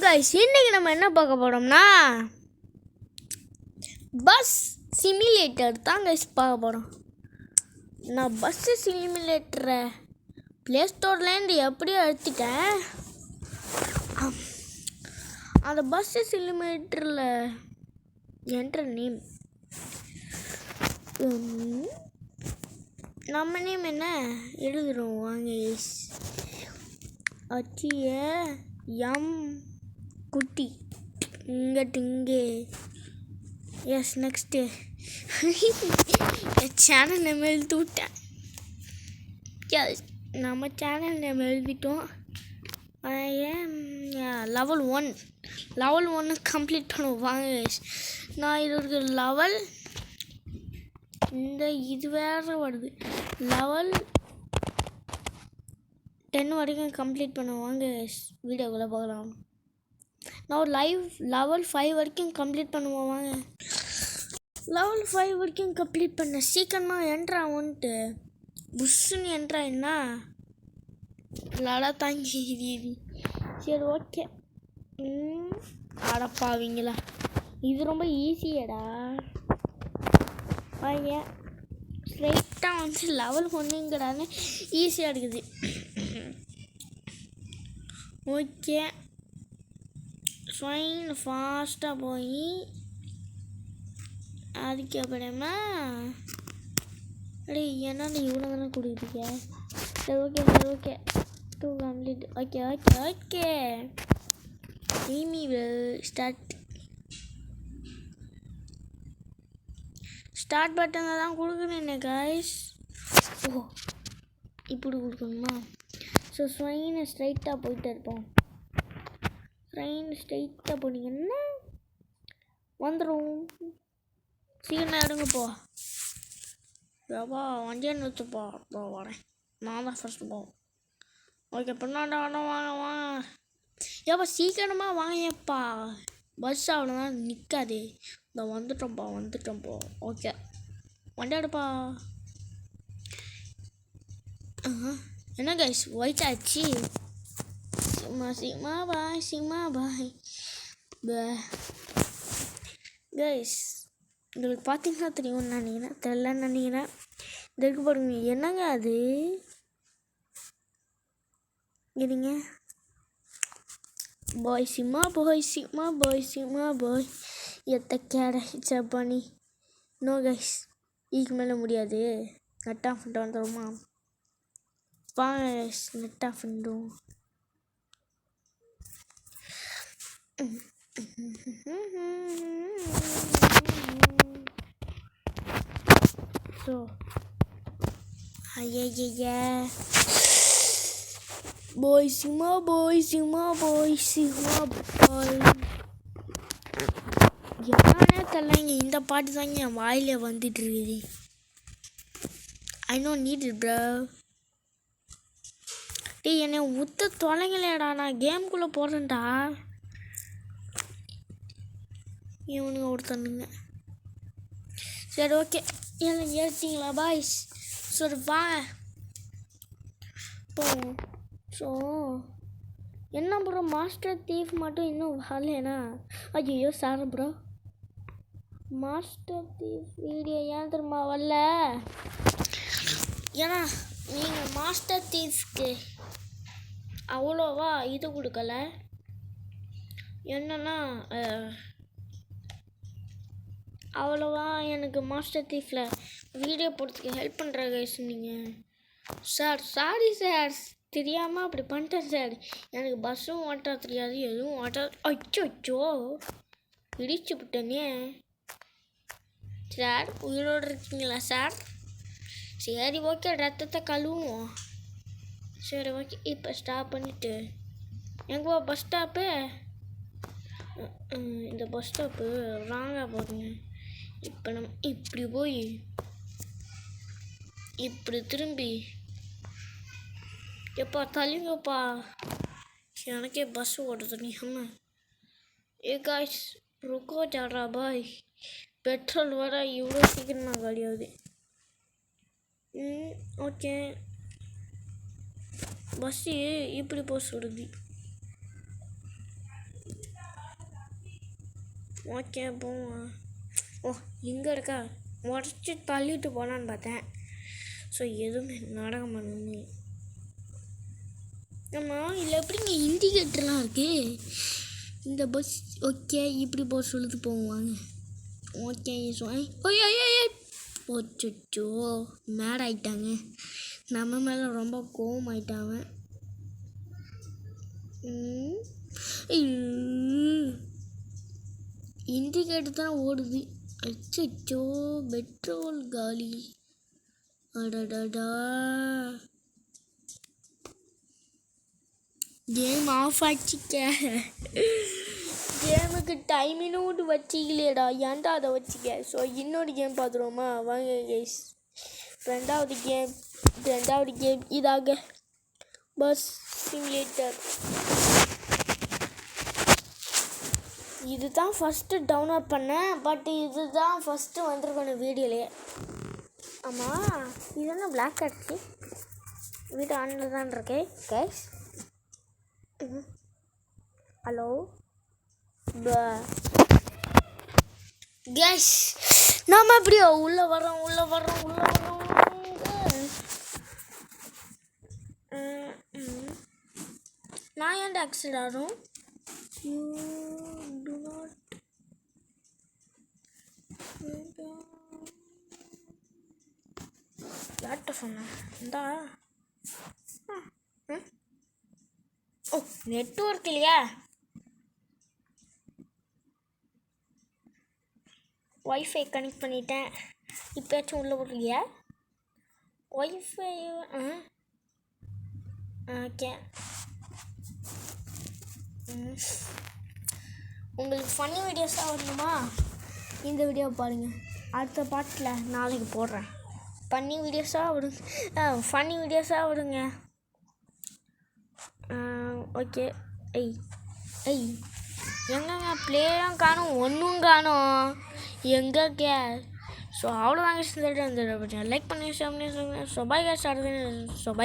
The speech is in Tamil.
guys, இன்னைக்கு நம்ம என்ன பார்க்க போறோம்னா பஸ் சிமுலேட்டர் தான் guys பார்க்க போறோம். நான் பஸ் சிமுலேட்டரை ப்ளே ஸ்டோர்லேருந்து எப்படியோ எடுத்துட்டேன். அந்த பஸ் சிமுலேட்டரில் என்ற நேம் நம்ம நேம் என்ன எழுதுகிறோம் வாங்க. அச்சிய எம் குட்டி இங்கே எஸ் நெக்ஸ்ட்டு சேனல் நேம் எழுதி விட்டேன். நம்ம சேனல் நேம் எழுதிட்டோம். லெவல் 1 கம்ப்ளீட் பண்ணுவோம் வாங்க. நான் இது ஒரு லெவல் இது வேறு வருது. லெவல் 10 வரைக்கும் கம்ப்ளீட் பண்ணுவாங்க. வீடியோக்குள்ளே பார்க்கலாம். நான் ஒரு லெவல் 5 வரைக்கும் கம்ப்ளீட் பண்ணுவோம் வாங்க. லெவல் 5 வரைக்கும் கம்ப்ளீட் பண்ண சீக்கிரமாக என்ட்ரா வந்துட்டு புஷ்ஷுன்னு என்ட்ரா என்ன லடா தாங்கி. சரி ஓகே. அடப்பாவீங்களா, இது ரொம்ப ஈஸியடா. வாங்க ஸ்ட்ரைட்டாக வந்து லெவல் 1ங்கிறாங்க ஈஸியாக இருக்குது. ஓகே ஃபைன் ஃபாஸ்ட்டாக போய் அதுக்கப்புறமா அடே என்ன இவ்வளோ தானே கொடுக்குறீங்க. சரி ஓகே 2 கம்ப்ளீட். ஓகே ஈமி ஸ்டார்ட் பட்டனை தான் கொடுக்குறேன் கைஸ். ஓ இப்படி கொடுக்கணுமா? ஸோ ஸ்வைனை ஸ்ட்ரைட்டாக போயிட்டு இருப்போம். ஸ்ட்ரைட்டாக போனீங்கன்னா வந்துடும். சீக்கிரம் எடுங்கப்போ. ஏப்பா வண்டியை நிறுத்துப்பா. வரேன், நான் தான் ஃபஸ்ட்டு போவோம். ஓகே பின்னாடி வாங்க. ஏப்பா சீக்கிரமாக வாங்கப்பா, பஸ் அவ்வளோதான் நிற்காது. இந்த வந்துட்டோம்ப்பா. ஓகே வண்டி எடுப்பா. என்ன கைஸ் ஒயிட் ஆச்சு. Sima bye guys. உங்களுக்கு பார்த்தீங்கன்னா தெரியும் நினைக்கிறேன், தெரியலன்னு நினைக்கிறேன். இதுக்கு பாருங்க என்னங்க அது இருங்க. பாய் சிமா பாய் எத்த கேட பண்ணி. நோ கைஸ் இதுக்கு மேலே முடியாது. நட் ஆஃப் பண்ணிட்டு வந்துடுமா வாங்க. நெட் ஆஃப் பண்ணிடுவோம். ஸோ ஐயா பாய் சிமா பாய் யானே தெரியலங்க. இந்த பாட்டு தாங்க என் வாயில வந்துட்டு இருக்குது. I no need it bro. டேய் என்னை உத்த தொலைங்கலேடா, நான் கேம்குள்ளே போடுறேன்டா. இவனுங்க ஒருத்தனுங்க. சரி ஓகே என்ன ஏற்றிங்களா பாய்ஸ்? சரி வாங்க போவோம். ஸோ என்ன ப்ரோ மாஸ்டர் தீஃப் மட்டும் இன்னும் வரலனா? ஐயோ sir bro, master thief video ஏன் திரும்ப வரல? ஏன்னா நீங்கள் மாஸ்டர் தீஃப்க்கு அவ்வளோவா இது கொடுக்கல. என்னன்னா அவ்வளோவா எனக்கு மாஸ்டர் தீஃபில் வீடியோ போடுறதுக்கு ஹெல்ப் பண்ணுற கைஸ் நீங்கள். சாரி சார், தெரியாமல் அப்படி பண்ணிட்டேன் சார். எனக்கு பஸ்ஸும் ஓட்ட தெரியாது, எதுவும் ஓட்ட. அச்சோ இடிச்சு விட்டேனே சார். உயிரோடு இருக்கீங்களா சார்? சரி ஓகே ரத்தத்தை கழுவுவோம். சரி ஓகே இப்போ ஸ்டாப் பண்ணிவிட்டு எங்கே பஸ் ஸ்டாப்பு? இந்த பஸ் ஸ்டாப்பு ராங்காக போகுதுங்க. இப்போ நம்ம இப்படி போய் இப்படி திரும்பி எப்பா தள்ளிங்கப்பா. எனக்கே பஸ் ஓட்ட தெரியாம. காய்ஸ் ருக்கோ ஜாரா பாய், பெட்ரோல் வர இவ்வளோ சீக்கிரமாக காலியாகுது. ஓகே பஸ்ஸு இப்படி போக சொல்லுது. ஓகே போவோம். ஓ இங்கே இருக்கா, உடச்சி தள்ளிட்டு போகலான்னு பார்த்தேன். ஸோ எதுவுமே நாடகம் பண்ணு. ஆமாம் இல்லை எப்படிங்க இண்டிகேட்டர்லாம் இருக்குது இந்த பஸ். ஓகே இப்படி போக சொல்லுது போவாங்க. ஓகே ஓச்சோ மேட் ஆகிட்டாங்க, நம்ம மேலே ரொம்ப கோவம் ஆயிட்டாங்க. இண்டிகேட்டர் தான் ஓடுது. அச்சோ பெட்ரோல் காலி. அடடா கேம் ஆஃப் ஆச்சுக்க. கேமுக்கு டைமினோடு வச்சிக்கலையடா, ஏன்டா அதை வச்சிக்க. ஸோ இன்னொரு கேம் பார்த்துருவோமா வாங்க கைஸ். ரெண்டாவது கேம் இதாக பஸ் சிமுலேட்டர். இது தான் ஃபஸ்ட்டு டவுன்லோட் பண்ணேன், பட் இது தான் ஃபஸ்ட்டு வந்துருக்கணும் வீடியோலேயே. ஆமாம் இது என்ன பிளாக் ஆச்சு, வீடியோ ஆனில் தான் இருக்கே கைஸ். ஹலோ கேஸ், நாம் எப்படியோ உள்ளே வரோம். நான் ஏன்டா ஆக்சிடென்ட் ஆகும். யூ டு நாட் யார்கிட்ட சொன்னேன் இந்தா. ஓ நெட்வொர்க் இல்லையா, ஒய்ஃபை கனெக்ட் பண்ணிட்டேன். இப்போயாச்சும் உள்ளே விட்றியா ஒய்ஃபை? ஓகே. உங்களுக்கு ஃபன்னி வீடியோஸாக வரணுமா, இந்த வீடியோ பாருங்கள். அடுத்த பாட்டில் நாளைக்கு போடுறேன். ஃபன்னி வீடியோஸாக விடுங்க. ஓகே. எங்கங்க பிளேயரும் காணும், ஒன்றும் காணும் எங்கே கே. ஸோ அவ்வளோதாங்க. லைக் பண்ணி ஷேர் பண்ணி. So bye guys. So by.